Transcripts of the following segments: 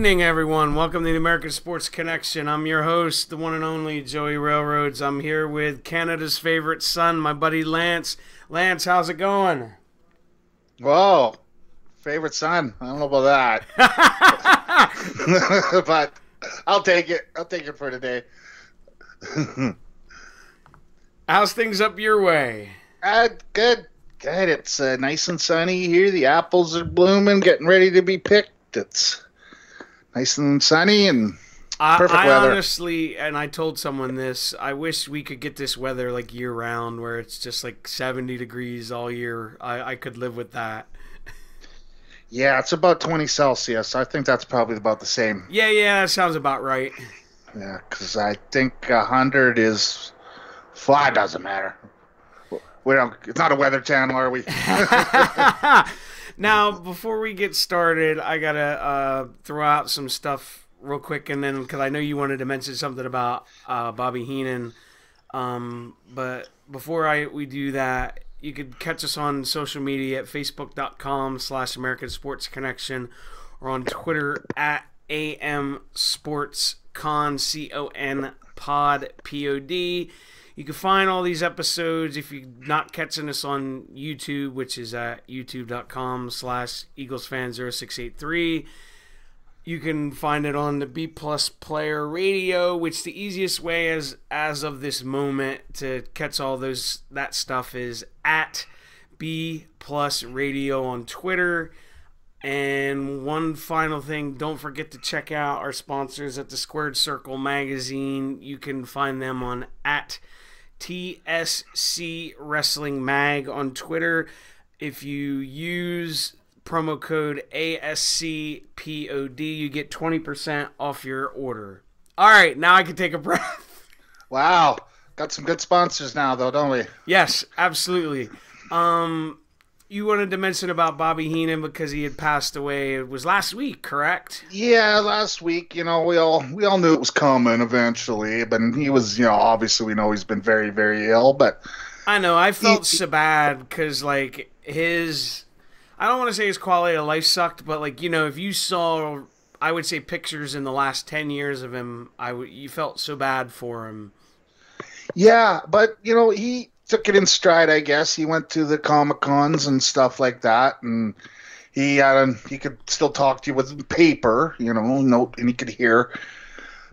evening, everyone. Welcome to the American Sports Connection. I'm your host, the one and only Joey Railroads. I'm here with Canada's favorite son, my buddy Lance. Lance, how's it going? Whoa, favorite son. I don't know about that. But I'll take it. I'll take it for today. How's things up your way? Good. Good. It's nice and sunny here. The apples are blooming, getting ready to be picked. It's nice and sunny and perfect weather. I honestly, and I told someone this, I wish we could get this weather like year round where it's just like 70 degrees all year. I could live with that. Yeah, it's about 20 Celsius. I think that's probably about the same. Yeah, that sounds about right. Yeah, because I think 100 is... Fly doesn't matter. We don't. It's not a weather channel, are we? Now, before we get started, I gotta throw out some stuff real quick, and then because I know you wanted to mention something about Bobby Heenan, but before we do that, you could catch us on social media at facebook.com/American Sports Connection or on Twitter at AMSportsCon CON pod. You can find all these episodes if you're not catching us on YouTube, which is at youtube.com/EaglesFan0683. You can find it on the B Plus Player Radio, which the easiest way as of this moment to catch all that stuff is at B Plus Radio on Twitter. And one final thing, don't forget to check out our sponsors at the Squared Circle magazine. You can find them on at TSC Wrestling Mag on Twitter. If you use promo code ASCPOD, you get 20% off your order. All right, now I can take a breath. Wow, got some good sponsors now, though, don't we? Yes, absolutely. You wanted to mention about Bobby Heenan because he had passed away. It was last week, correct? Yeah, last week. You know, we all knew it was coming eventually, but he was, obviously we know he's been very, very ill. But I know I felt so bad because like I don't want to say his quality of life sucked, but like if you saw, I would say pictures in the last 10 years of him, you felt so bad for him. Yeah, but he took it in stride, I guess. He went to the Comic-Cons and stuff like that, and he could still talk to you with paper, note, and he could hear.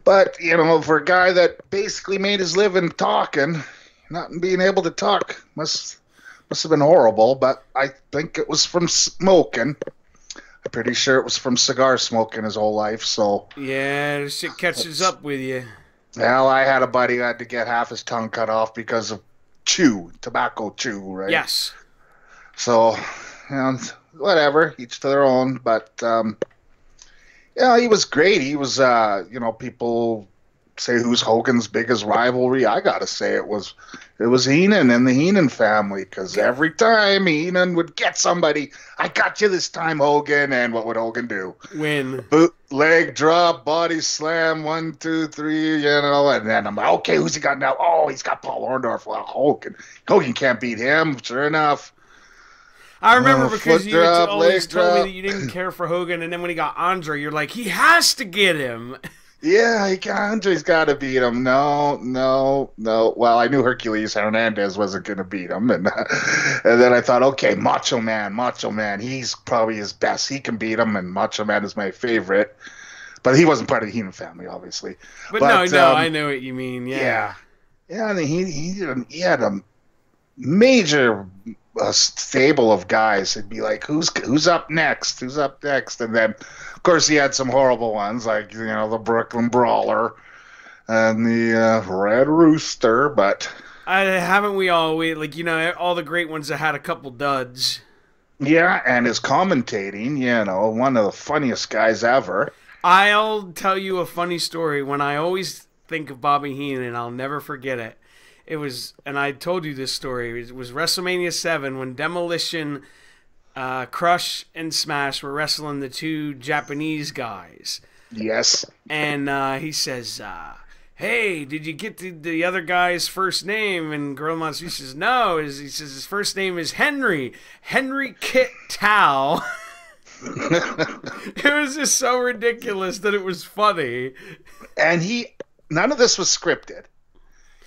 But, for a guy that basically made his living talking, not being able to talk must have been horrible, but I think it was from smoking. I'm pretty sure it was from cigar smoking his whole life, so... Yeah, this shit catches up with you. Well, I had a buddy who had to get half his tongue cut off because of tobacco chew, right? Yes. So, whatever, each to their own. But he was great. He was, people say who's Hogan's biggest rivalry. I gotta say it was Heenan and the Heenan family, because every time Heenan would get somebody, I got you this time, Hogan, and what would Hogan do? Win. Boot, leg drop, body slam, 1, 2, 3, and then I'm like, okay, who's he got now? Oh, he's got Paul Orndorff. Well, Hogan can't beat him. Sure enough. I remember because you always told me that you didn't care for Hogan, and then when he got Andre, you're like, he has to get him. Yeah, Andre's got to beat him. No. Well, I knew Hercules Hernandez wasn't going to beat him. And then I thought, okay, Macho Man, he's probably his best. He can beat him, and Macho Man is my favorite. But he wasn't part of the Heenan family, obviously. But no, I know what you mean, yeah. Yeah, and he had a major stable of guys. It'd be like, who's up next? Who's up next? And then, of course, he had some horrible ones, like, the Brooklyn Brawler and the Red Rooster, but... haven't we all? All the great ones that had a couple duds. Yeah, and his commentating, one of the funniest guys ever. I'll tell you a funny story. When I always think of Bobby Heenan, I'll never forget it. It was, and I told you this story, it was WrestleMania 7 when Demolition, Crush, and Smash were wrestling the two Japanese guys. Yes. And he says, hey, did you get the other guy's first name? And Gorilla Monsoon says, no. He says his first name is Henry Kit Tao. It was just so ridiculous that it was funny. And none of this was scripted.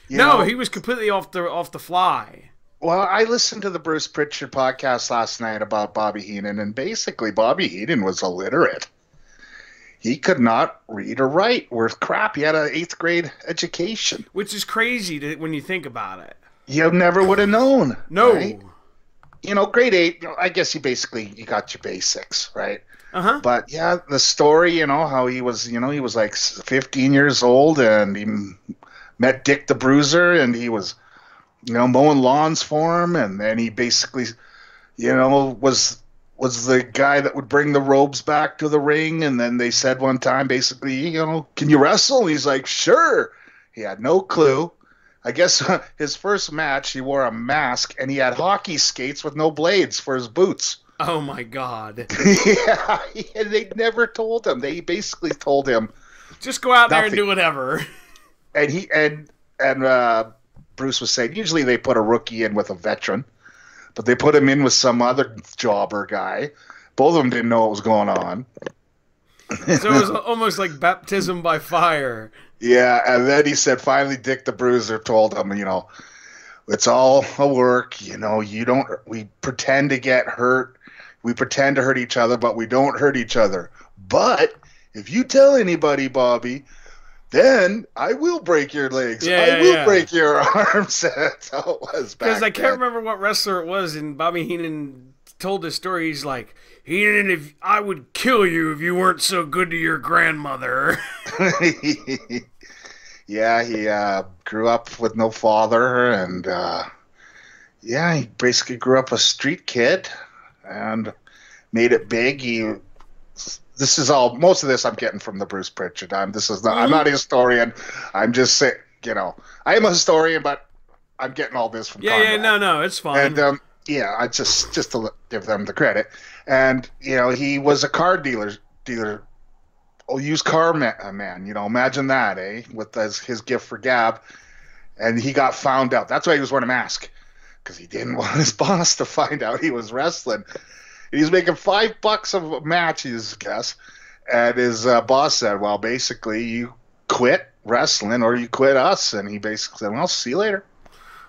No, he was completely off the fly. Well, I listened to the Bruce Pritchard podcast last night about Bobby Heenan, and basically Bobby Heenan was illiterate. He could not read or write worth crap. He had an 8th grade education. Which is crazy when you think about it. You never would have known. No. Right? Grade 8, I guess you got your basics, right? Uh-huh. But yeah, the story, how he was, he was like 15 years old and he met Dick the Bruiser and he was, mowing lawns for him. And then he basically, was the guy that would bring the robes back to the ring. And then they said one time, basically, can you wrestle? And he's like, sure. He had no clue. I guess his first match, he wore a mask and he had hockey skates with no blades for his boots. Oh my God. Yeah, and they never told him. They basically told him, just go out nothing. there and do whatever. And Bruce was saying, usually they put a rookie in with a veteran, but they put him in with some other jobber guy. Both of them didn't know what was going on. So it was almost like baptism by fire. Yeah, and then he said, finally, Dick the Bruiser told him, it's all a work. We pretend to get hurt. We pretend to hurt each other, but we don't hurt each other. But if you tell anybody, Bobby, then I will break your legs. I will break your arms. That's how it was back Because I can't remember what wrestler it was, and Bobby Heenan told the story. He's like, Heenan, if I would kill you if you weren't so good to your grandmother. Yeah, he grew up with no father, and he basically grew up a street kid and made it big. Most of this I'm getting from the Bruce Pritchard. I'm not a historian. I'm just saying, I am a historian, but I'm getting all this from Conrad. Yeah, no, it's fine. And I just to give them the credit. And he was a car dealer, used car man. Imagine that, eh? With his gift for gab, and he got found out. That's why he was wearing a mask, because he didn't want his boss to find out he was wrestling. He was making $5 a match, his guess, and his boss said, "Well, basically, you quit wrestling or you quit us." And he basically said, "Well, see you later.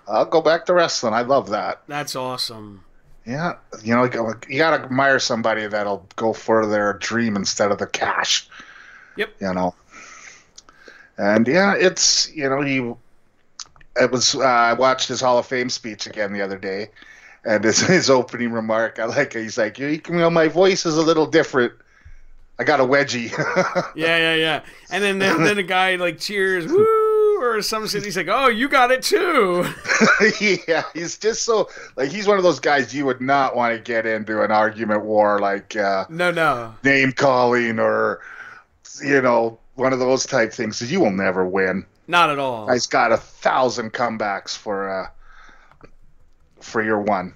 I'll go back to wrestling." I love that. That's awesome. Yeah, you gotta admire somebody that'll go for their dream instead of the cash. Yep. And it's I watched his Hall of Fame speech again the other day, and his opening remark, I like it. He's like, my voice is a little different. I got a wedgie. Yeah. And then the guy like cheers, woo, or some shit. He's like, oh, you got it too. Yeah, he's just so he's one of those guys you would not want to get into an argument war no name calling or one of those type things. So you will never win. Not at all. He's got 1,000 comebacks for your one.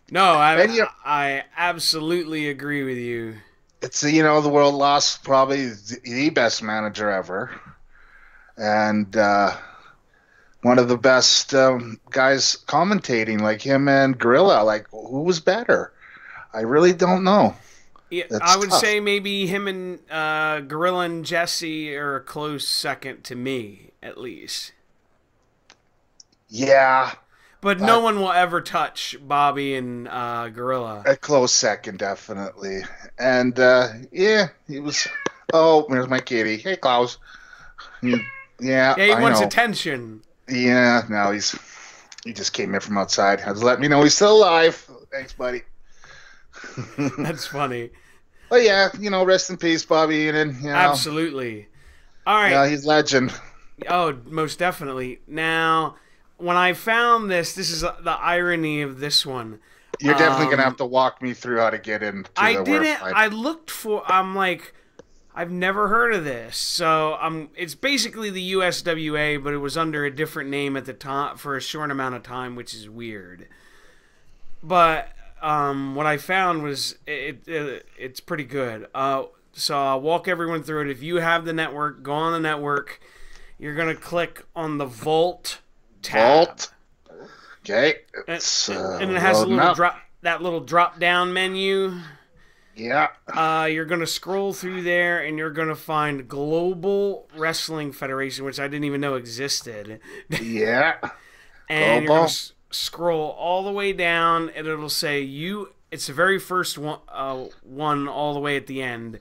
No, I absolutely agree with you. It's the world lost probably the best manager ever, and one of the best guys commentating, like him and Gorilla. Like, who was better? I really don't know. Yeah, I would say maybe him and Gorilla and Jesse are a close second to me, at least. Yeah. But no one will ever touch Bobby and Gorilla. A close second, definitely. And, he was... Oh, there's my kitty. Hey, Klaus. He wants attention. Yeah, no, he just came in from outside. Has let me know he's still alive. Thanks, buddy. That's funny. But yeah, rest in peace, Bobby Heenan. Absolutely. All right. Yeah, he's legend. Oh, most definitely. Now, when I found this is the irony of this one. You're definitely going to have to walk me through how to get into the didn't. I looked for... I'm like, I've never heard of this. So it's basically the USWA, but it was under a different name at the time for a short amount of time, which is weird. But... what I found was it's pretty good. So I'll walk everyone through it. If you have the network, go on the network. You're gonna click on the Vault tab. Vault. Okay. And it has a little drop down menu. Yeah. You're going to scroll through there and you're going to find Global Wrestling Federation, which I didn't even know existed. Yeah. And you're going Global. to scroll all the way down and it'll say it's the very first one, one all the way at the end.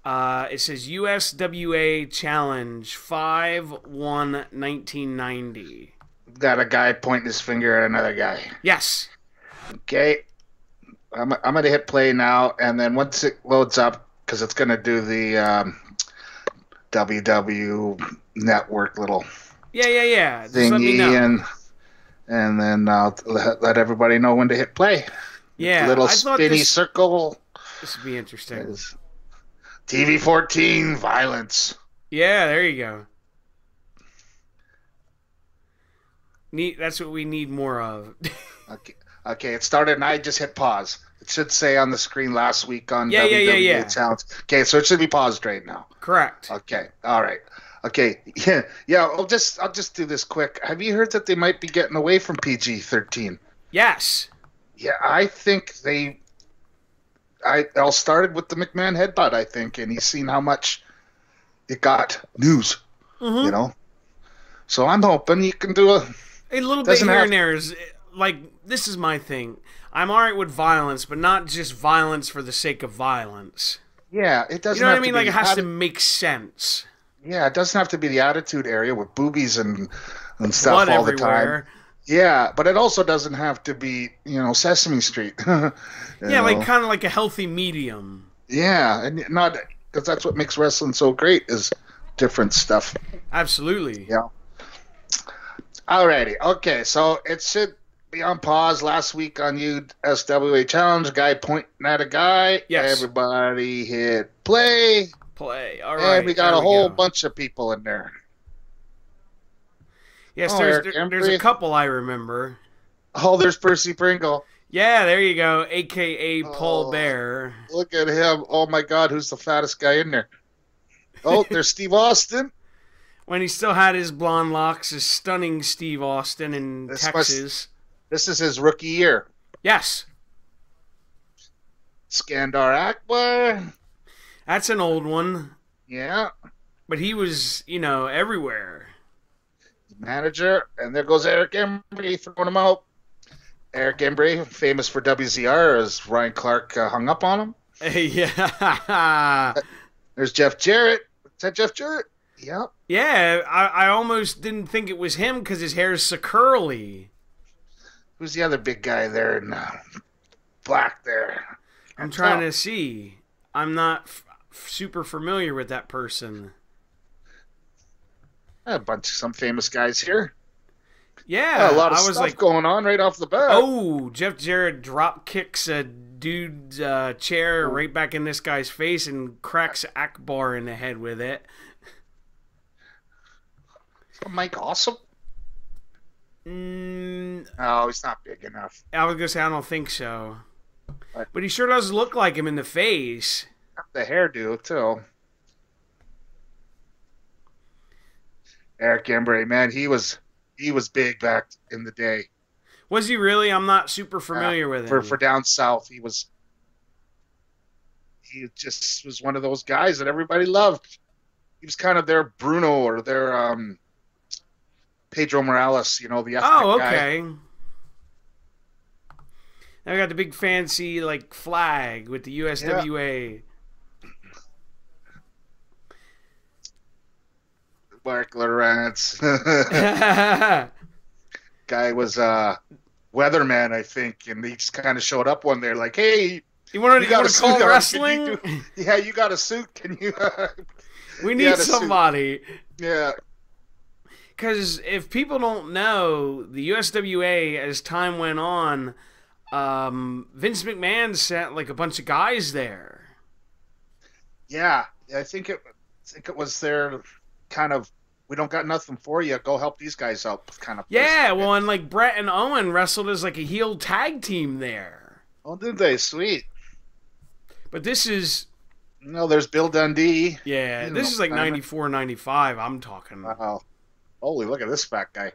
It says USWA Challenge 5/1/1990. Got a guy pointing his finger at another guy. Yes. Okay. I'm going to hit play now, and then once it loads up, because it's going to do the WW network little Yeah. Just let me thingy, know. and then I'll let everybody know when to hit play. Yeah. Little I thought spinny circle. this would be interesting. TV-14 violence. Yeah, there you go. That's what we need more of. Okay, it started, and I just hit pause. It should say on the screen last week on Yeah. Challenge. Okay, so it should be paused right now. Correct. Okay, all right. Okay, yeah. I'll just do this quick. Have you heard that they might be getting away from PG-13? Yes. Yeah, I think I'll started with the McMahon headbutt, I think, and he's seen how much it got news, you know. So I'm hoping you can do a little bit here and there is like, this is my thing. I'm alright with violence, but not just violence for the sake of violence. Yeah, it doesn't. You know what have I mean? To like, be it has to make sense. Yeah, it doesn't have to be the attitude area with boobies and stuff Blood all everywhere. the time. Yeah, but it also doesn't have to be, Sesame Street. Yeah, like kind of like a healthy medium. Yeah, and not because that's what makes wrestling so great is different stuff. Absolutely. Yeah. Alrighty. Okay, so it should be on pause. Last week on USWA Challenge, a guy pointing at a guy. Yes. Everybody hit play. Play. All right. And we got a whole bunch of people in there. Yes, there's a couple I remember. Oh, there's Percy Pringle. Yeah, there you go, a.k.a. Paul Bear. Look at him. Oh, my God, who's the fattest guy in there? Oh, there's Steve Austin. When he still had his blonde locks, his stunning Steve Austin in Texas. This is his rookie year. Yes. Skandar Akbar. That's an old one. Yeah. But he was, everywhere. Manager, and there goes Eric Embry throwing him out. Eric Embry, famous for WZR, as Ryan Clark hung up on him. Yeah. There's Jeff Jarrett. Is that Jeff Jarrett? Yep. Yeah, I almost didn't think it was him because his hair is so curly. Who's the other big guy there in black there? I'm trying to see. I'm not super familiar with that person. Some famous guys here. Yeah, a lot of stuff going on right off the bat. Oh, Jeff Jarrett drop kicks a dude's chair right back in this guy's face and cracks Akbar in the head with it. Mike Awesome? Oh, he's not big enough. I was going to say, I don't think so. But he sure does look like him in the face. The hairdo, too. Eric Embry, man, he was big back in the day. Was he really? I'm not super familiar with him. For down south, he just was one of those guys that everybody loved. He was kind of their Bruno or their Pedro Morales, the ethnic okay. guy. Now we got the big fancy flag with the USWA. Yeah. Mark Lawrence. Guy was weatherman, I think, and he just kind of showed up one day like, "Hey, you want to call wrestling? Yeah, you got a suit. Can you?" We need somebody. Yeah. Because if people don't know, the USWA, as time went on, Vince McMahon sent a bunch of guys there. Yeah, I think it was their kind of, we don't got nothing for you, go help these guys out kind of place. Yeah, well, and Brett and Owen wrestled as a heel tag team there. Oh, did they? Sweet. But this is... No, there's Bill Dundee. Yeah, this is 94, 95, I'm talking. Wow. Holy, look at this fat guy.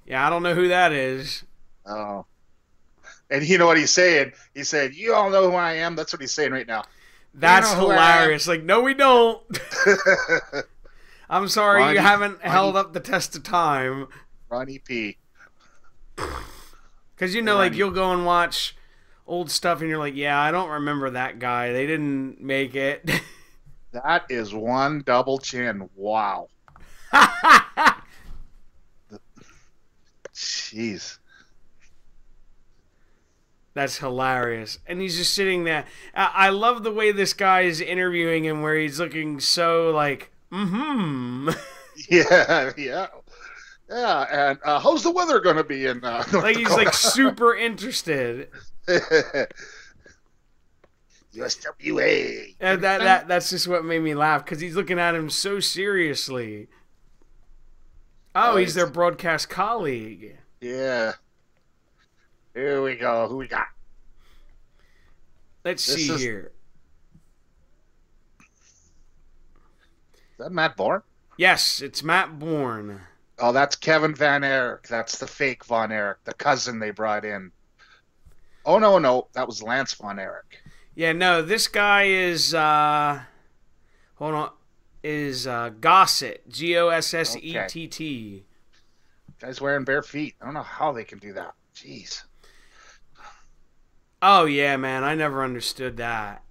Yeah, I don't know who that is. Oh. And you know what he's saying? He said, "You all know who I am." That's what he's saying right now. You That's know who I hilarious. Like, no, we don't. am. I'm sorry you haven't held up the test of time. Ronnie P. Because, like, you'll go and watch old stuff and you're like, yeah, I don't remember that guy. They didn't make it. That is one double chin. Wow. Jeez. That's hilarious. And he's just sitting there. I love the way this guy is interviewing him where he's looking so like, mm-hmm. Yeah, yeah. Yeah, and how's the weather going to be in North like he's Dakota? like super interested. USWA. And that's just what made me laugh because he's looking at him so seriously. Oh, he's their broadcast colleague. Yeah. Here we go. Who we got? Let's see here. Is that Matt Bourne? Yes, it's Matt Bourne. Oh, that's Kevin Van Erich. That's the fake Von Erich, the cousin they brought in. Oh, no. That was Lance Von Erich. Yeah, no, this guy is, hold on, is Gossett. Gossett. Okay. Guy's wearing bare feet. I don't know how they can do that. Jeez. Oh, yeah, man. I never understood that.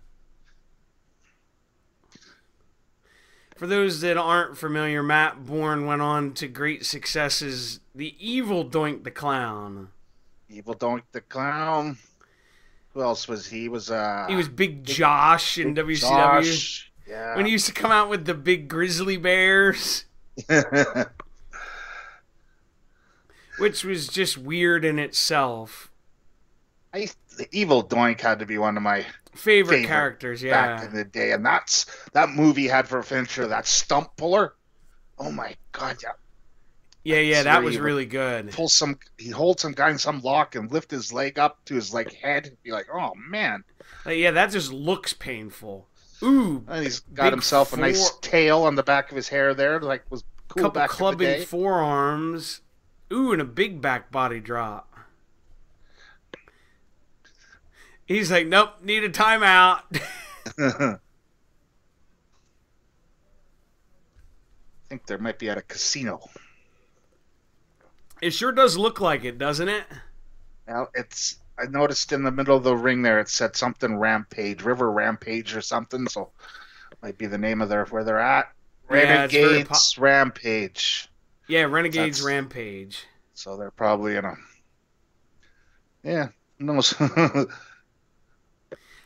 For those that aren't familiar, Matt Bourne went on to great successes. The Evil Doink the Clown. Evil Doink the Clown. Who else was he? He was Big Josh in WCW. Josh. Yeah. When he used to come out with the big grizzly bears. Which was just weird in itself. The Evil Doink had to be one of my favorite characters, yeah. Back in the day. And that movie had for a finisher that stump puller. Oh my God, yeah. Yeah, that was really good. He holds some guy in some lock and lift his leg up to his head and be like, oh man. Yeah, that just looks painful. Ooh. And he's got himself a nice tail on the back of his hair there, was cool couple back clubbing in the day. Forearms. Ooh, and a big back body drop. He's like, nope, need a timeout. I think there might be at a casino. It sure does look like it, doesn't it? Well, I noticed in the middle of the ring there, it said something Rampage, River Rampage or something, so it might be the name of where they're at. Renegades Rampage. Yeah, Renegades Rampage. So they're probably in a... Yeah, who knows?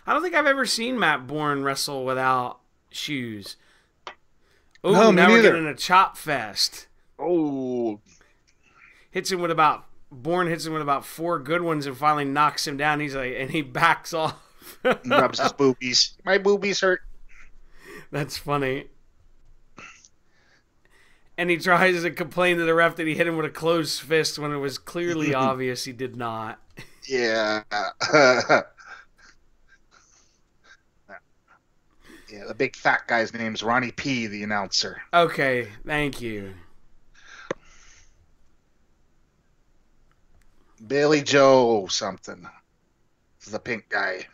I don't think I've ever seen Matt Bourne wrestle without shoes. Oh, no, now we're getting a chop fest. Oh. Bourne hits him with about 4 good ones and finally knocks him down. And he backs off. He rubs his boobies. My boobies hurt. That's funny. And he tries to complain to the ref that he hit him with a closed fist when it was clearly obvious he did not. Yeah. Yeah, the big fat guy's name's Ronnie P., the announcer. Okay, thank you. Billy Joe something. This is the pink guy.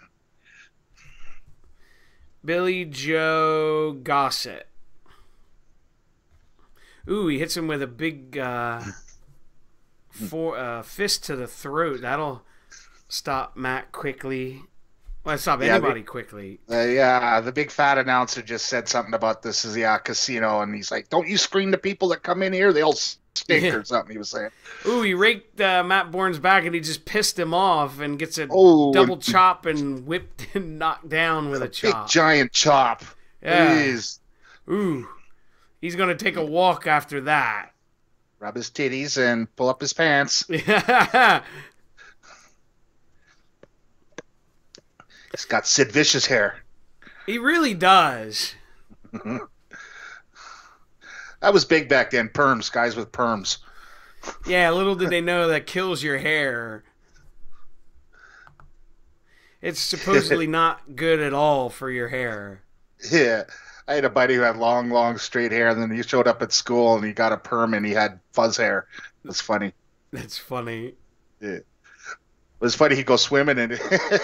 Billy Joe Gossett. Ooh, he hits him with a big fist to the throat. That'll stop Matt quickly. Well, stop anybody quickly. The big fat announcer just said something about this is casino, and he's like, "Don't you screen the people that come in here? They all stink," or something. He was saying. Ooh, he raked Matt Bourne's back, and he just pissed him off, and gets a double chop and whipped and knocked down with a chop. Big giant chop. Yeah. Please. Ooh, he's gonna take a walk after that. Rub his titties and pull up his pants. Yeah. He's got Sid Vicious hair. He really does. That was big back then. Perms, guys with perms. Yeah, little did they know that kills your hair. It's supposedly not good at all for your hair. Yeah. I had a buddy who had long, straight hair, and then he showed up at school and he got a perm and he had fuzz hair. It was funny. That's funny. Yeah. was funny. He'd go swimming and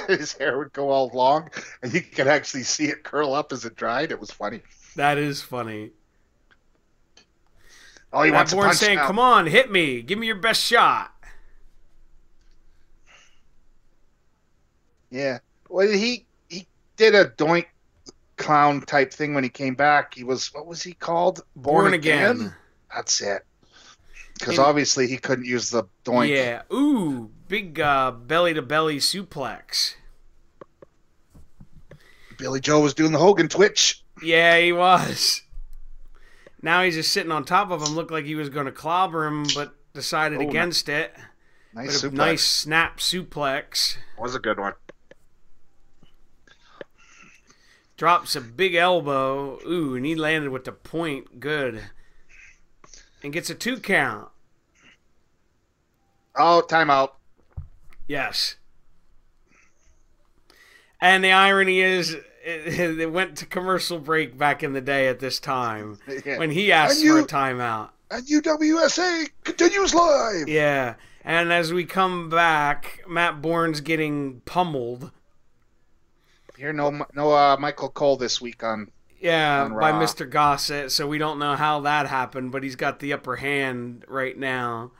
his hair would go all long, and you could actually see it curl up as it dried. It was funny. That is funny. Oh, he wants a punch saying, now. "Come on, hit me. Give me your best shot." Yeah. Well, he did a doink clown type thing when he came back. He was, what was he called? Born again. That's it. Because obviously he couldn't use the doink. Yeah. Ooh, big belly to belly suplex. Billy Joe was doing the Hogan twitch. Yeah, he was. Now he's just sitting on top of him. Looked like he was going to clobber him, but decided against it. Nice suplex. Nice snap suplex. Was a good one. Drops a big elbow. Ooh, and he landed with the point. Good. And gets a 2 count. Oh, timeout. Yes. And the irony is, it went to commercial break back in the day at this time when he asked for a timeout. And UWSA continues live. Yeah. And as we come back, Matt Bourne's getting pummeled. Here, no Michael Cole this week on. Yeah, by Mr. Gossett, so we don't know how that happened, but he's got the upper hand right now.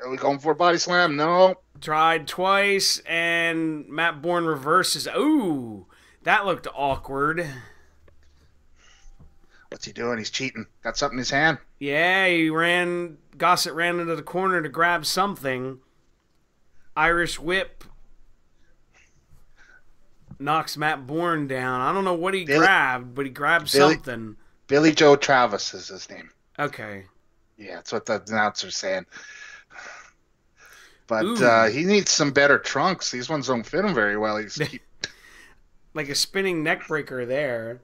Are we going for a body slam? No. Tried twice, and Matt Bourne reverses. Ooh, that looked awkward. What's he doing? He's cheating. Got something in his hand? Yeah, Gossett ran into the corner to grab something. Irish whip. Knocks Matt Bourne down. I don't know what he grabbed, but he grabbed something. Billy Joe Travis is his name. Okay. Yeah, that's what the announcer's saying. But he needs some better trunks. These ones don't fit him very well. He's like a spinning neck breaker there.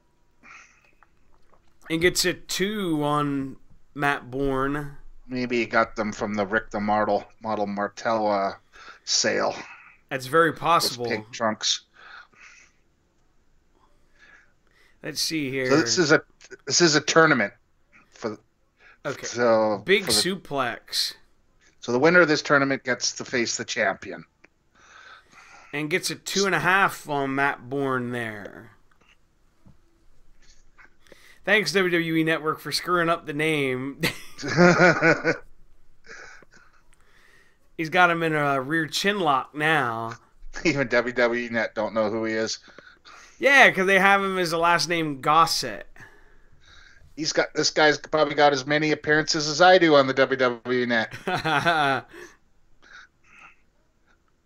And gets a 2 on Matt Bourne. Maybe he got them from the Rick the Model Martel sale. That's very possible. Those pink trunks. Let's see here. So this is a tournament for. Okay. So big suplex. So the winner of this tournament gets to face the champion. And gets a 2.5 on Matt Bourne there. Thanks, WWE Network, for screwing up the name. He's got him in a rear chin lock now. Even WWE Net don't know who he is. Yeah, because they have him as a last name Gossett. This guy's probably got as many appearances as I do on the WWE Net.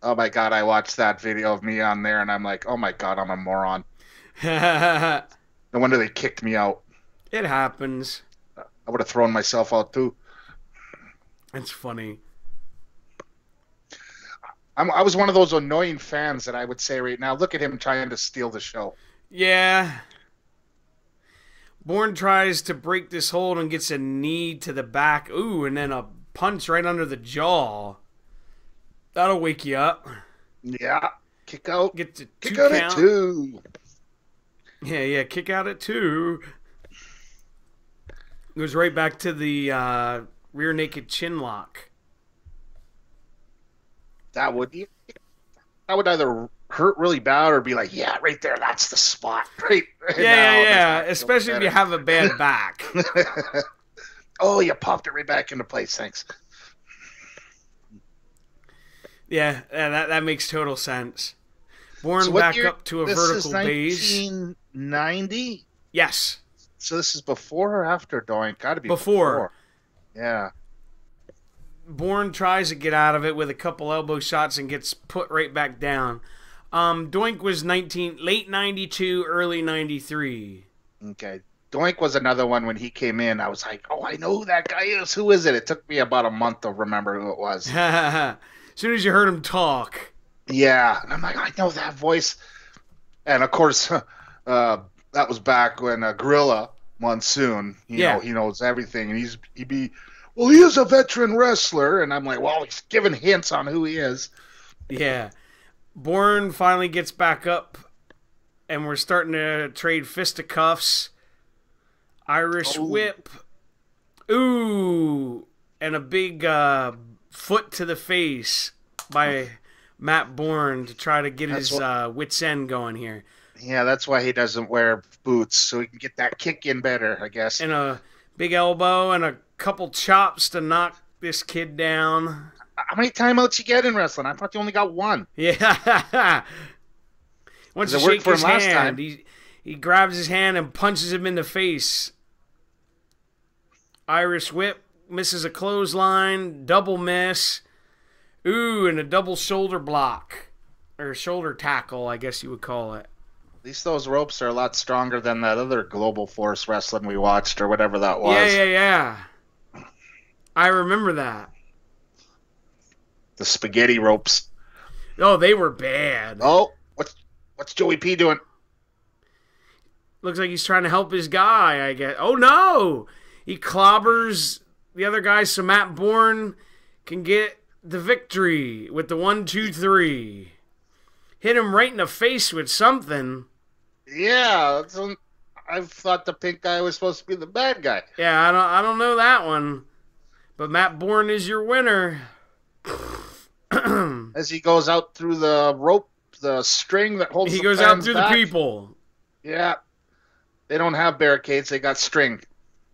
Oh my God, I watched that video of me on there and I'm like, oh my God, I'm a moron. No wonder they kicked me out. It happens. I would have thrown myself out too. It's funny. I was one of those annoying fans that I would say right now, look at him trying to steal the show. Yeah. Bourne tries to break this hold and gets a knee to the back. Ooh, and then a punch right under the jaw. That'll wake you up. Yeah. Kick out. Get to kick 2 out count. at 2. Yeah, kick out at 2. Goes right back to the rear naked chin lock. That would either hurt really bad or be like, yeah, right there, that's the spot. Right yeah. Especially if you have a bad back. Oh, you popped it right back into place. Thanks. Yeah, that makes total sense. Bourne back up to a vertical base. 1990? Yes. So this is before or after Doink? Got to be before. Yeah. Bourne tries to get out of it with a couple elbow shots and gets put right back down. Doink was late 92, early 93. Okay. Doink was another one when he came in. I was like, oh, I know who that guy is. Who is it? It took me about a month to remember who it was. As soon as you heard him talk. Yeah. And I'm like, I know that voice. And, of course, that was back when Gorilla Monsoon, you know, he knows everything. And he'd be, well, he is a veteran wrestler. And I'm like, well, he's giving hints on who he is. Yeah. Bourne finally gets back up, and we're starting to trade fisticuffs. Irish whip. Ooh. And a big foot to the face. by Matt Bourne to try to get his wits end going here. Yeah, that's why he doesn't wear boots, so he can get that kick in better, I guess. And a big elbow and a couple chops to knock this kid down. How many timeouts you get in wrestling? I thought you only got one. Yeah. Once you shake his hand, he grabs his hand and punches him in the face. Irish whip, misses a clothesline, double miss. Ooh, and a double shoulder block. Or shoulder tackle, I guess you would call it. At least those ropes are a lot stronger than that other Global Force wrestling we watched or whatever that was. Yeah. I remember that. The spaghetti ropes. Oh, they were bad. Oh, what's Joey P doing? Looks like he's trying to help his guy, I guess. Oh, no! He clobbers the other guy so Matt Bourne can get the victory with the 1, 2, 3. Hit him right in the face with something. Yeah, I thought the pink guy was supposed to be the bad guy. Yeah, I don't know that one. But Matt Bourne is your winner. As he goes out through the rope, the string that holds he the goes fans out through back. the people. Yeah. They don't have barricades, they got string.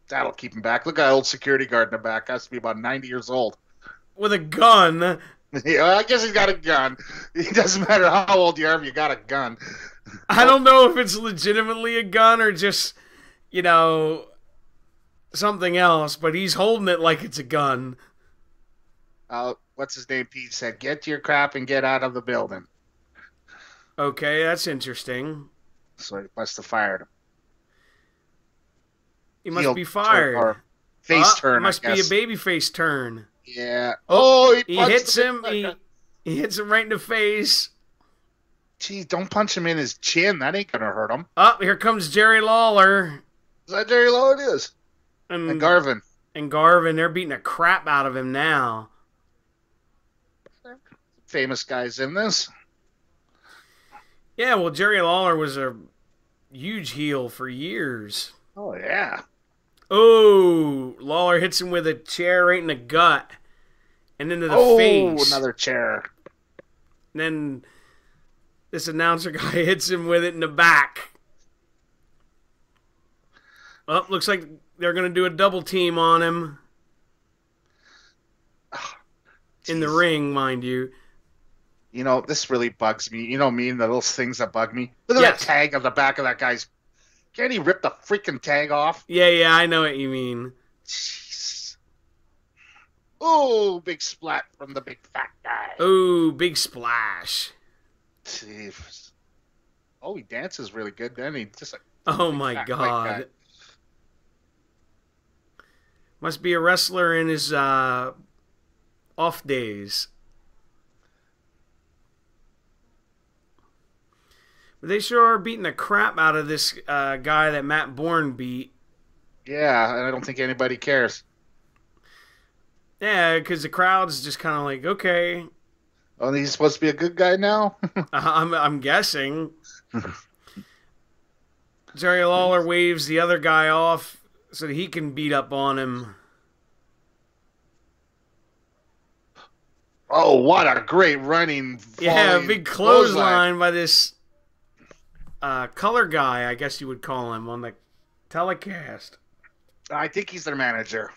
That'll keep him back. Look at that old security guard in the back. Has to be about 90 years old. With a gun. Yeah, I guess he's got a gun. It doesn't matter how old you are if you got a gun. I don't know if it's legitimately a gun or just, something else, but he's holding it like it's a gun. What's his name? Pete said, "Get your crap and get out of the building." Okay, that's interesting. So he must have fired him. He must be fired. Or face turn, it must be a baby face turn. Yeah. He hits him. He hits him right in the face. Gee, don't punch him in his chin. That ain't gonna hurt him. Here comes Jerry Lawler. Is that Jerry Lawler? It is. And Garvin. And Garvin, they're beating the crap out of him now. Famous guys in this. Yeah, well, Jerry Lawler was a huge heel for years. Oh, yeah. Oh, Lawler hits him with a chair right in the gut and into the face. Oh, another chair. And then this announcer guy hits him with it in the back. Oh, looks like they're going to do a double team on him. In the ring, mind you. This really bugs me. You know me and the little things that bug me? Look at that tag on the back of that guy's. Can't he rip the freaking tag off? Yeah, I know what you mean. Jeez. Oh, big splat from the big fat guy. Oh, big splash. Jeez. Oh, he dances really good, then he just like. Oh my God. Must be a wrestler in his off days. But they sure are beating the crap out of this guy that Matt Bourne beat. Yeah, and I don't think anybody cares. Yeah, because the crowd's just kind of like, okay. Oh, he's supposed to be a good guy now? I'm guessing. Jerry Lawler waves the other guy off so that he can beat up on him. Oh, what a great running. Yeah, a big clothesline by this color guy, I guess you would call him, on the telecast. I think he's their manager.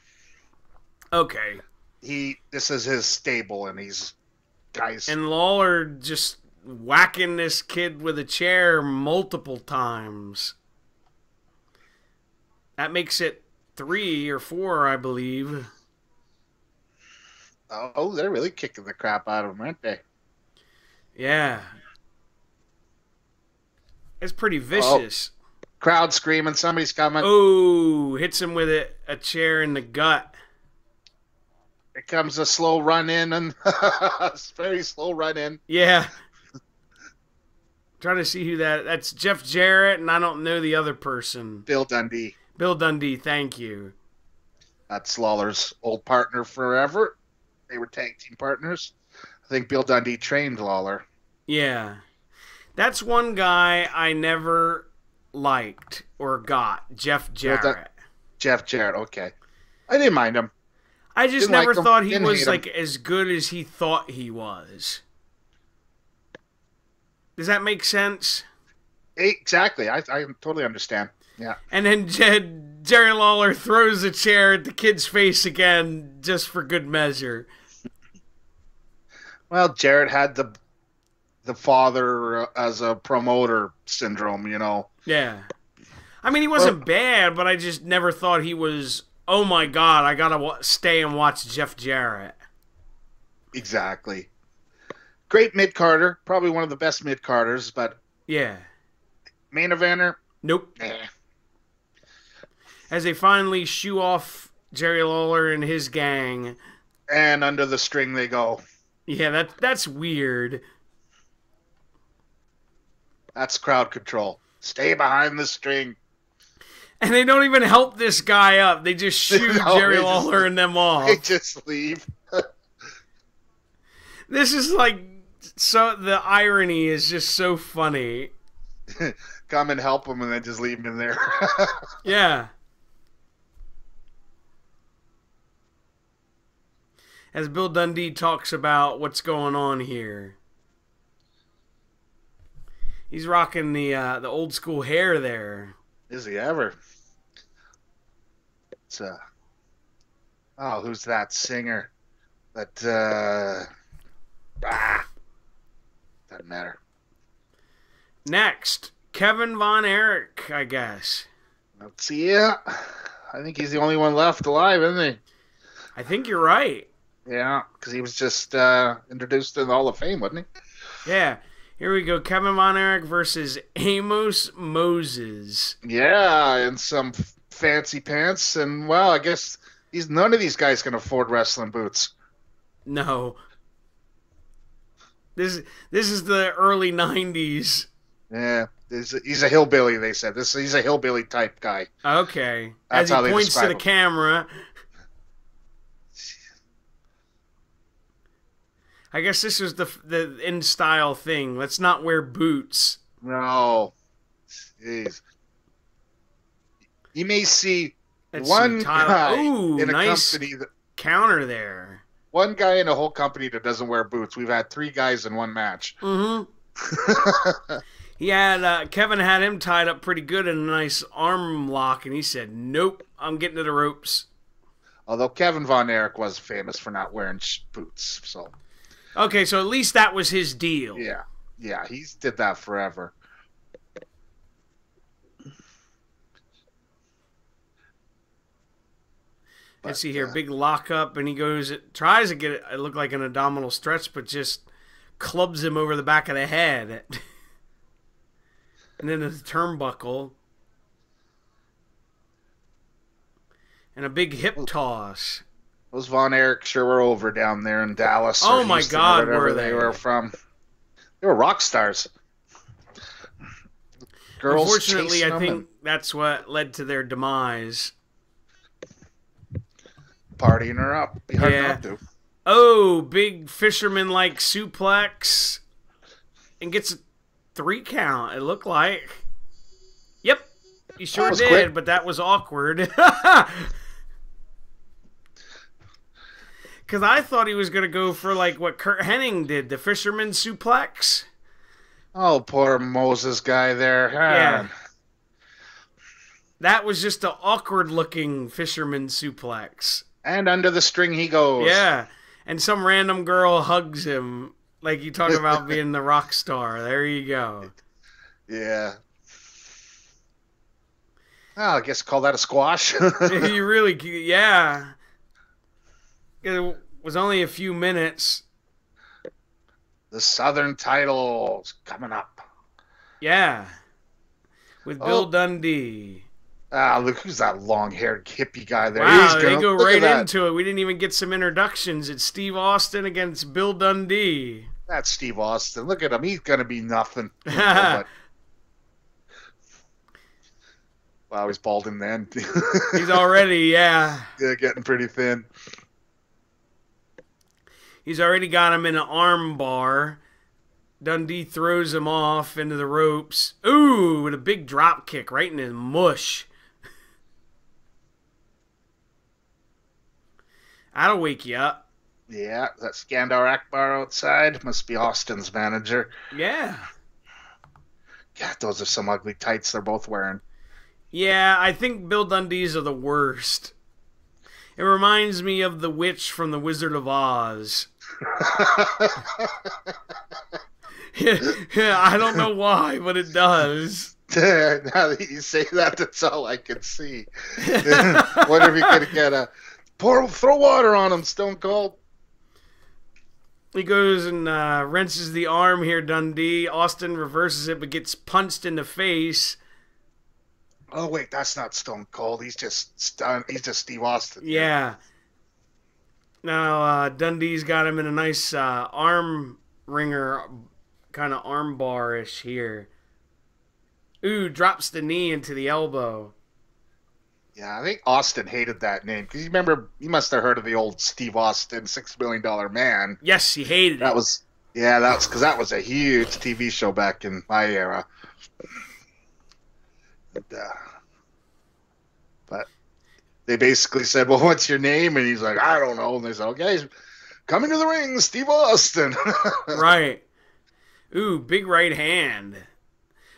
Okay. This is his stable, and he's guys. And Lawler just whacking this kid with a chair multiple times. That makes it 3 or 4, I believe. Oh, they're really kicking the crap out of him, aren't they? Yeah. It's pretty vicious. Oh, crowd screaming, somebody's coming. Oh, hits him with a chair in the gut. Here comes a slow run in, and very slow run in. Yeah. Trying to see who that's Jeff Jarrett, and I don't know the other person. Bill Dundee. Bill Dundee, thank you. That's Lawler's old partner forever. They were tag team partners. I think Bill Dundee trained Lawler. Yeah. That's one guy I never liked or got, Jeff Jarrett. Jeff Jarrett, okay. I didn't mind him. I just Didn't never like him. thought he Didn't was hate him. like as good as he thought he was. Does that make sense? Exactly. I totally understand. Yeah. And then Jerry Lawler throws a chair at the kid's face again, just for good measure. Well, Jarrett had the father as a promoter syndrome, you know. Yeah. I mean, he wasn't bad, but I just never thought he was, oh my God, I gotta stay and watch Jeff Jarrett. Exactly. Great mid-carder. Probably one of the best mid-carders, but Yeah. main eventer? Nope. Eh. As they finally shoo off Jerry Lawler and his gang. And under the string they go. Yeah, that's weird. That's crowd control. Stay behind the string. And they don't even help this guy up. They just shoo No, Jerry they Lawler and them off. They just leave. This is like, so the irony is just so funny. Come and help him and then just leave him in there. Yeah. As Bill Dundee talks about what's going on here. He's rocking the old school hair there. Is he ever? It's oh, who's that singer? That doesn't matter. Next, Kevin Von Erich, I guess. Let's see. Yeah, I think he's the only one left alive, isn't he? I think you're right. Yeah, because he was just introduced to the Hall of Fame, wasn't he? Yeah. Here we go. Kevin Von Erich versus Amos Moses. Yeah, in some fancy pants, and well, I guess none of these guys can afford wrestling boots. No. This is the early 90s. Yeah, he's a hillbilly. They said he's a hillbilly type guy. Okay. That's As how he they points to describe the him. camera. I guess this was the in style thing. Let's not wear boots. No, jeez. You may see Let's one see, Tyler. guy Ooh, in a nice company counter there. one guy in a whole company that doesn't wear boots. We've had 3 guys in one match. Mm-hmm. He had Kevin had him tied up pretty good in a nice arm lock, and he said, "Nope, I'm getting to the ropes." Although Kevin Von Erich was famous for not wearing boots, so Okay, so at least that was his deal. yeah, he did that forever. Let's see here, big lockup, and he tries to get it look like an abdominal stretch, but just clubs him over the back of the head. And then the turnbuckle. And a big hip toss. Those Von Erich sure were over down there in Dallas. Oh or my Houston, God, or wherever were they they? were from. They were rock stars. Girls Unfortunately, chasing I them think that's what led to their demise. and partying her up. Be hard Yeah. not to. Oh, big fisherman-like suplex. And gets a 3 count, it looked like. Yep, he sure was did, quick. but that was awkward. Because I thought he was going to go for like what Kurt Hennig did, the fisherman suplex. Oh, poor Moses guy there. Yeah. That was just an awkward-looking fisherman suplex. And under the string he goes. Yeah, and some random girl hugs him. Like you talk about being the rock star. There you go. Yeah. Oh, I guess call that a squash. You really, yeah. It was only a few minutes. The Southern title's coming up. Yeah. With Bill Dundee. Ah, look, who's that long-haired hippie guy there? Wow, He's they gonna, go look at right that. into it. We didn't even get some introductions. It's Steve Austin against Bill Dundee. That's Steve Austin. Look at him. He's going to be nothing. But, wow, he's balding then. He's already, yeah. Yeah, getting pretty thin. He's already got him in an arm bar. Dundee throws him off into the ropes. Ooh, with a big drop kick right in his mush. That'll wake you up. Yeah, that Skandar Akbar outside must be Austin's manager. Yeah. God, those are some ugly tights they're both wearing. Yeah, I think Bill Dundee's are the worst. It reminds me of the witch from The Wizard of Oz. Yeah, I don't know why, but it does. Now that you say that, that's all I can see. Wonder if you could get throw water on him, Stone Cold. He goes and wrenches the arm here, Dundee. Austin reverses it, but gets punched in the face. Oh wait, that's not Stone Cold. He's just Steve Austin. Yeah. Now Dundee's got him in a nice arm ringer, kind of arm bar-ish here. Ooh, drops the knee into the elbow. Yeah, I think Austin hated that name because you remember he must have heard of the old Steve Austin, $6 Million Man. Yes, he hated it. That's because that was a huge TV show back in my era. But they basically said, "Well, what's your name?" And he's like, "I don't know." And they said, "Okay, coming to the ring, Steve Austin." Right. Ooh, big right hand.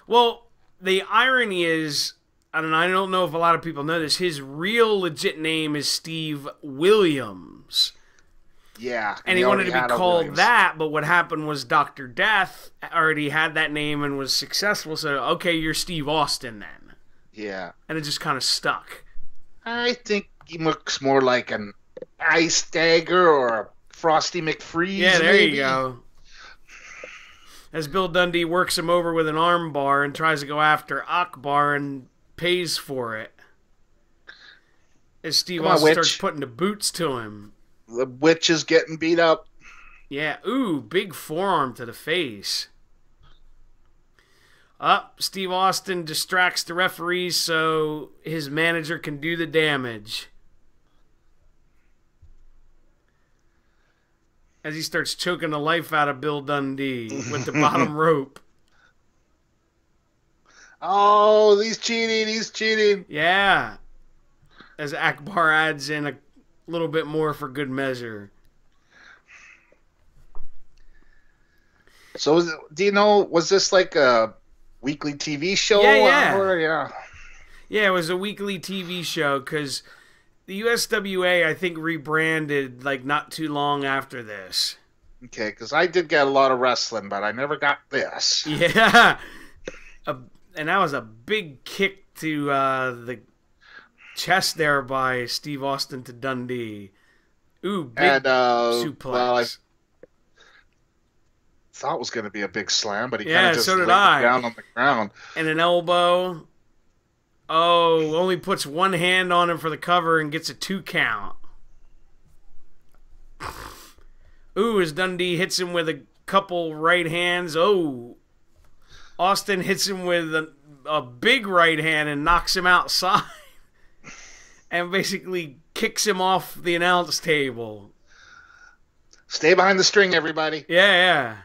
Well, the irony is, and I don't know if a lot of people know this, his real legit name is Steve Williams. Yeah. And he wanted to be called that, but what happened was Dr. Death already had that name and was successful, so, okay, you're Steve Austin then. Yeah. And it just kind of stuck. I think he looks more like an Ice Dagger or a Frosty McFreeze. Yeah, there maybe. you go. As Bill Dundee works him over with an arm bar and tries to go after Akbar and pays for it. As Steve Austin starts putting the boots to him. The witch is getting beat up. Yeah, ooh, big forearm to the face. Steve Austin distracts the referee so his manager can do the damage. As he starts choking the life out of Bill Dundee with the bottom rope. Oh, he's cheating. Yeah. As Akbar adds in a little bit more for good measure. So, do you know, was this like a weekly TV show? Yeah. Yeah, it was a weekly TV show because the USWA, I think, rebranded like not too long after this. Okay, because I did get a lot of wrestling, but I never got this. Yeah. And that was a big kick to the chest there by Steve Austin to Dundee. Ooh, big suplex. Well, I thought it was going to be a big slam, but he kind of just so did laid it down on the ground. And an elbow. Oh, only puts one hand on him for the cover and gets a 2 count. Ooh, as Dundee hits him with a couple right hands. Oh, Austin hits him with a big right hand and knocks him outside. And basically kicks him off the announce table. Stay behind the string, everybody. Yeah.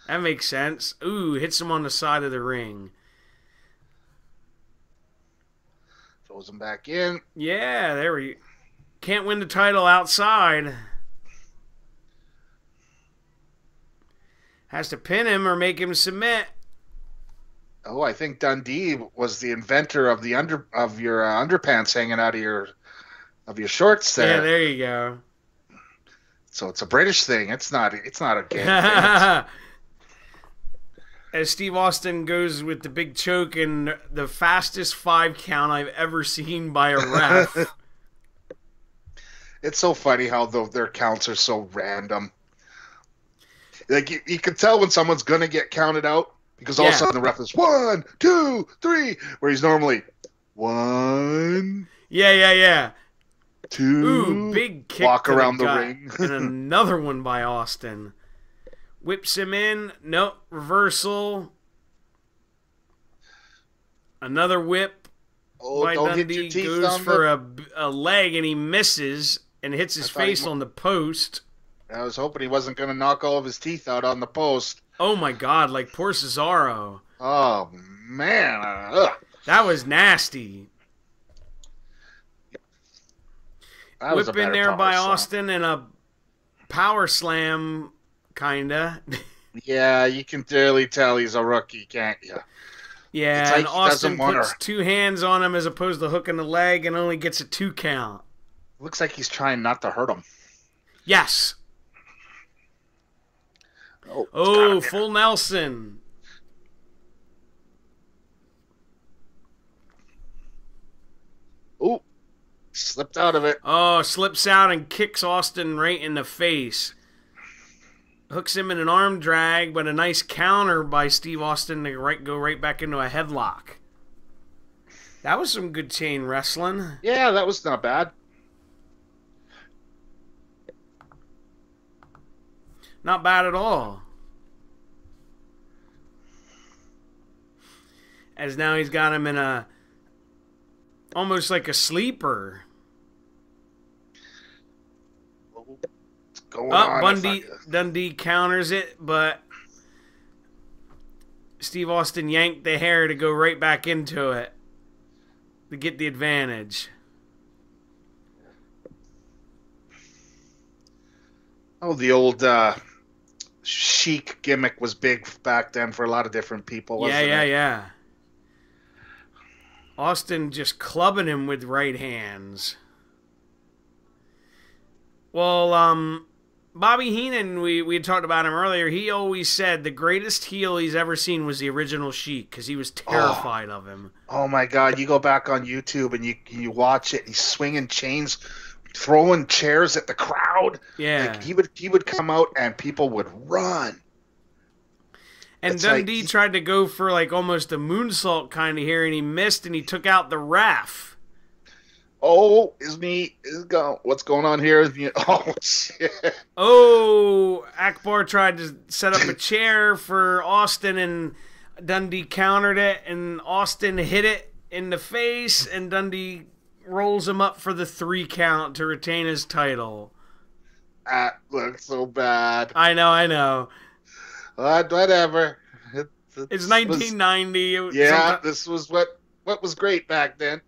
That makes sense. Ooh, hits him on the side of the ring. Throws him back in. Yeah, there we can't win the title outside. Has to pin him or make him submit. Oh, I think Dundee was the inventor of your underpants hanging out of your shorts there. Yeah, there you go. So it's a British thing. It's not a gay thing. As Steve Austin goes with the big choke and the fastest 5 count I've ever seen by a ref. It's so funny how their counts are so random. Like you can tell when someone's gonna get counted out. Because all of a sudden the ref is 1, 2, 3, where he's normally 1. Yeah. 2. Ooh, big kick. Walk around the ring. And another one by Austin. Whips him in. Nope. Reversal. Another whip by Dundee. Goes for a leg and he misses and hits his face on the post. I was hoping he wasn't going to knock all of his teeth out on the post. Oh my God, like poor Cesaro. Oh, man. That was nasty. That was a Whip in better there power by slam. Austin and a power slam, kinda. Yeah, you can clearly tell he's a rookie, can't you? Yeah, It's and like he doesn't Austin want puts her. 2 hands on him as opposed to hooking the leg and only gets a 2 count. Looks like he's trying not to hurt him. Yes. Oh, Full Nelson. Ooh, slipped out of it. Oh, slips out and kicks Austin right in the face. Hooks him in an arm drag, but a nice counter by Steve Austin to go right back into a headlock. That was some good chain wrestling. Yeah, that was not bad. Not bad at all. As now he's got him in a almost like a sleeper. What's going on? Dundee counters it, but Steve Austin yanked the hair to go right back into it to get the advantage. Oh, the old Sheik gimmick was big back then for a lot of different people, wasn't it? Yeah. Austin just clubbing him with right hands. Well, Bobby Heenan, we had talked about him earlier. He always said the greatest heel he's ever seen was the original Sheik because he was terrified of him. Oh my God! You go back on YouTube and you watch it. He's swinging chains, throwing chairs at the crowd. Yeah, like he would come out and people would run. And it's Dundee tried to go for like almost a moonsault kind of here, and he missed, and he took out the ref. Oh, what's going on here? Oh, shit. Oh, Akbar tried to set up a chair for Austin, and Dundee countered it, and Austin hit it in the face, and Dundee rolls him up for the 3 count to retain his title. That looks so bad. I know. Whatever. It's 1990. This was what was great back then.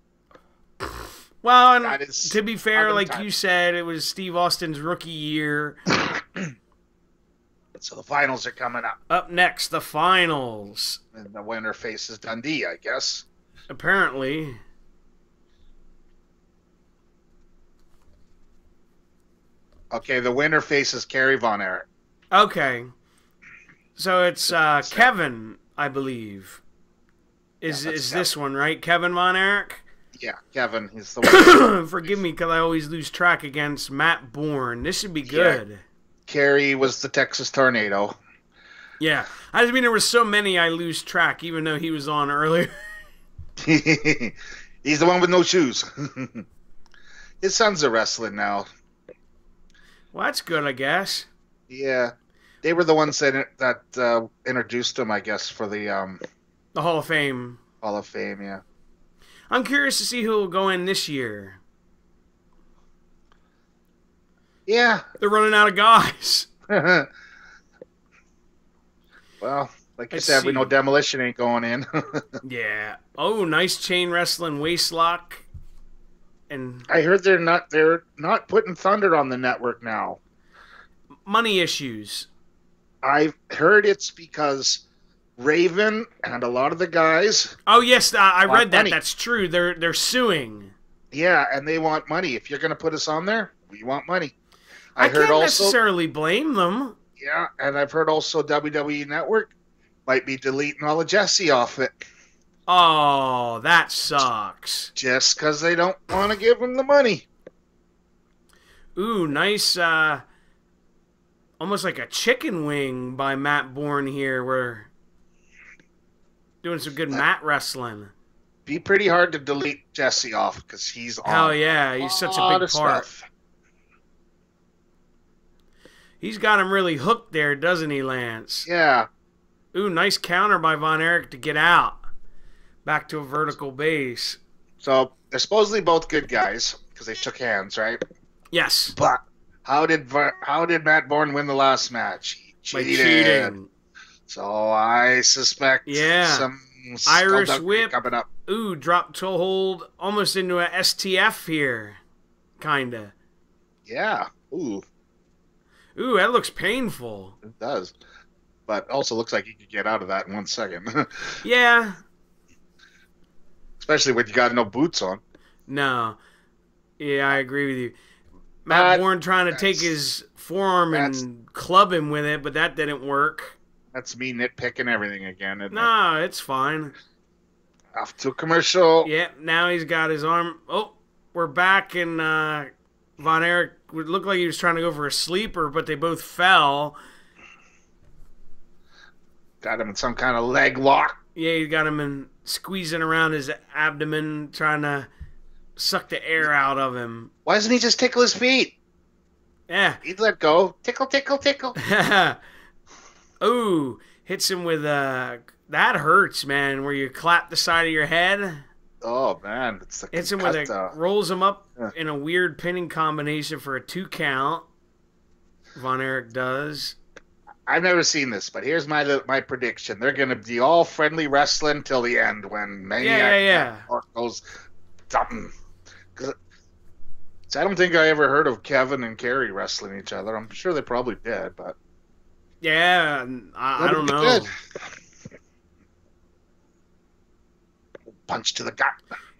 Well, and to be fair, like you said, it was Steve Austin's rookie year. So the finals are coming up. Up next, the finals. And the winner faces Dundee, I guess. Apparently. Okay, the winner faces Kerry Von Erich. Okay. So it's Kevin, I believe. Is this one, right? Kevin Von Erich? Yeah, Kevin. He's the one. Forgive me, because I always lose track against Matt Bourne. This should be good. Yeah. Kerry was the Texas Tornado. Yeah. I mean, there were so many I lose track, even though he was on earlier. He's the one with no shoes. His sons are wrestling now. Well, that's good, I guess. Yeah. They were the ones that introduced him, I guess, for the Hall of Fame. Hall of Fame, yeah. I'm curious to see who will go in this year. Yeah. They're running out of guys. Well, like you said, we know Demolition ain't going in. Yeah. Oh, nice chain wrestling waist lock. And I heard they're not putting Thunder on the network now. Money issues. I've heard it's because Raven and a lot of the guys. Oh yes, I read that. Money. That's true. They're suing. Yeah, and they want money. If you're going to put us on there, we want money. I can't necessarily blame them. Yeah, and I've heard also WWE Network might be deleting all of Jesse off it. Oh, that sucks. Just because they don't want to give him the money. Ooh, nice. Almost like a chicken wing by Matt Bourne here. We're doing some good mat wrestling. Be pretty hard to delete Jesse off because he's on. Hell yeah, he's such a big part. Stuff. He's got him really hooked there, doesn't he, Lance? Yeah. Ooh, nice counter by Von Erich to get out. Back to a vertical base. So they're supposedly both good guys because they shook hands, right? Yes. But how did Matt Bourne win the last match? He cheated. By cheating. So I suspect some Irish whip coming up. Ooh, drop toe hold almost into a STF here. Kinda. Yeah. Ooh, Ooh, that looks painful. it does. But also looks like he could get out of that in 1 second. Yeah. Especially when you got no boots on. No. Yeah, I agree with you. Matt But Bourne trying to take that's his forearm that's and club him with it, but that didn't work. that's me nitpicking everything again, isn't it? Nah, it's fine. Off to a commercial. Yeah, now he's got his arm. Oh, we're back, and Von Erich would look like he was trying to go for a sleeper, but they both fell. Got him in some kind of leg lock. Yeah, he got him in squeezing around his abdomen, trying to suck the air out of him. Why doesn't he just tickle his feet? Yeah. He'd let go. Tickle, tickle, tickle. Ooh, hits him with that hurts, man. Where you clap the side of your head. Oh man, it's the Hits him with a rolls him up in a weird pinning combination for a 2 count. Von Erich does. I've never seen this, but here's my prediction. They're going to be all friendly wrestling till the end when Maniac goes something. I don't think I ever heard of Kevin and Kerry wrestling each other. I'm sure they probably did, but yeah, I don't know. Did. Punch to the gut.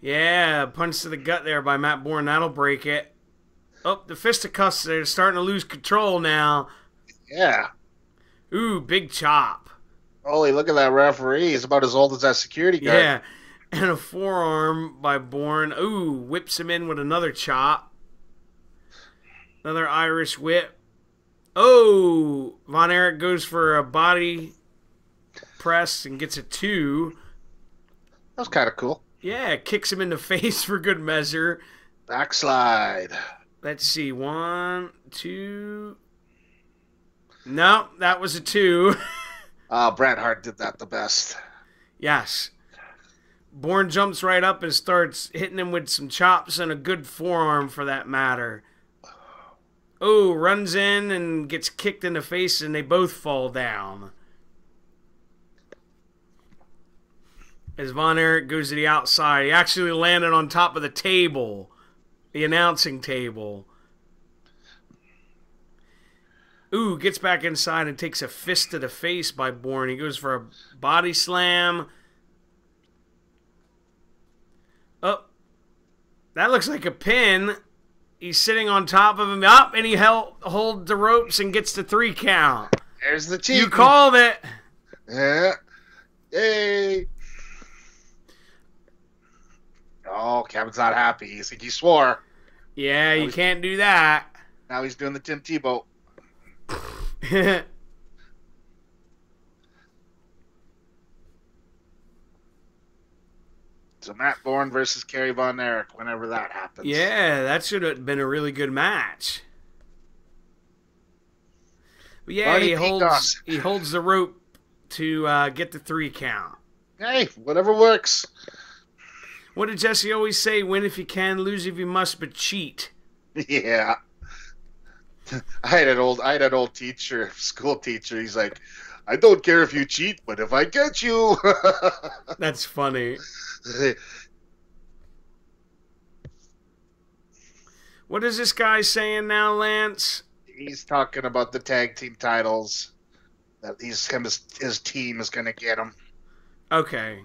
Yeah, punch to the gut there by Matt Bourne. That'll break it. Oh, the fisticuffs, they're starting to lose control now. Yeah. Ooh, big chop. Holy, look at that referee. He's about as old as that security guard. Yeah, and a forearm by Bourne. Ooh, whips him in with another chop. Another Irish whip. Oh, Von Erich goes for a body press and gets a 2. That was kind of cool. Yeah, kicks him in the face for good measure. Backslide. Let's see. 1, 2. No, that was a 2. Bret Hart did that the best. Yes. Bourne jumps right up and starts hitting him with some chops and a good forearm for that matter. Oh, runs in and gets kicked in the face and they both fall down. As Von Erich goes to the outside, he actually landed on top of the table, the announcing table. Ooh, gets back inside and takes a fist to the face by Bourne. He goes for a body slam. Oh, that looks like a pin. He's sitting on top of him. Up, and he holds the ropes and gets the 3 count. There's the cheat. You called it. Yeah. Yay. Oh, Kevin's not happy. He swore. Yeah, you can't do that. Now he's doing the Tim Tebow. So Matt Bourne versus Kerry Von Erich, whenever that happens. Yeah, that should have been a really good match. But yeah, he holds the rope to get the 3 count. Hey, whatever works. What did Jesse always say? Win if you can, lose if you must, but cheat. Yeah. I had an old teacher, school teacher. He's like, I don't care if you cheat, but if I get you. That's funny. What is this guy saying now, Lance? He's talking about the tag team titles. That his team is going to get them. Okay.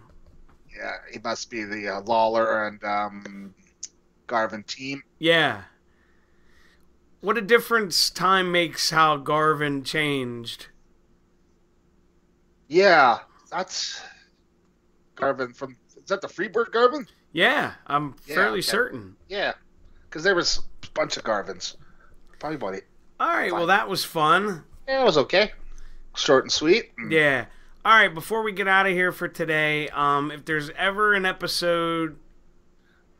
Yeah, he must be the Lawler and Garvin team. Yeah. What a difference time makes how Garvin changed. Yeah, that's Garvin from... Is that the Freebird Garvin? Yeah, I'm fairly certain. Yeah, because there was a bunch of Garvins. Probably about it. All right, well, that was fun. Yeah, it was okay. Short and sweet. Yeah. All right, before we get out of here for today, if there's ever an episode,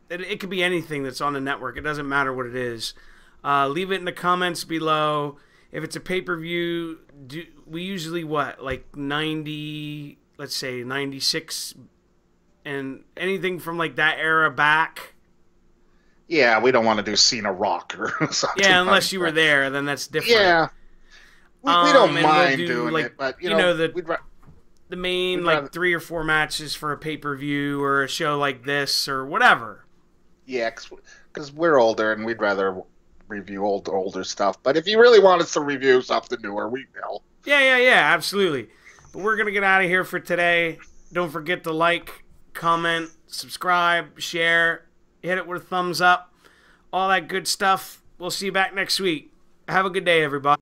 it could be anything that's on the network. It doesn't matter what it is. Leave it in the comments below. If it's a pay-per-view, we usually, like 90, let's say 96, and anything from like that era back. Yeah, we don't want to do Cena Rock or something. Yeah, unless you were there, then that's different. Yeah. We don't mind doing it, but you know the main like 3 or 4 matches for a pay-per-view or a show like this or whatever. Yeah, because we're older and we'd rather review older stuff. But if you really want us to review something newer, we will. Yeah, absolutely. But we're going to get out of here for today. Don't forget to like, comment, subscribe, share, hit it with a thumbs up, all that good stuff. We'll see you back next week. Have a good day, everybody.